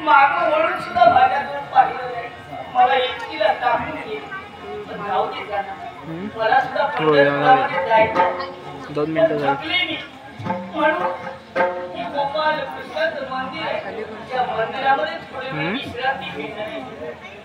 मागं वळून सुद्धा माझ्याकडे पाहिलं नाही. मला एकटीला टाकून गेली. पण जाऊ दे त्यांना. मला सुद्धा पंढरपुरामध्ये जायचं. 2 मिनिटं थकले मी. म्हणून हे गोपाल कृष्णाचं मंदिर आहे. त्या मंदिरामध्ये थोडी वेळ विश्रांती घेतली.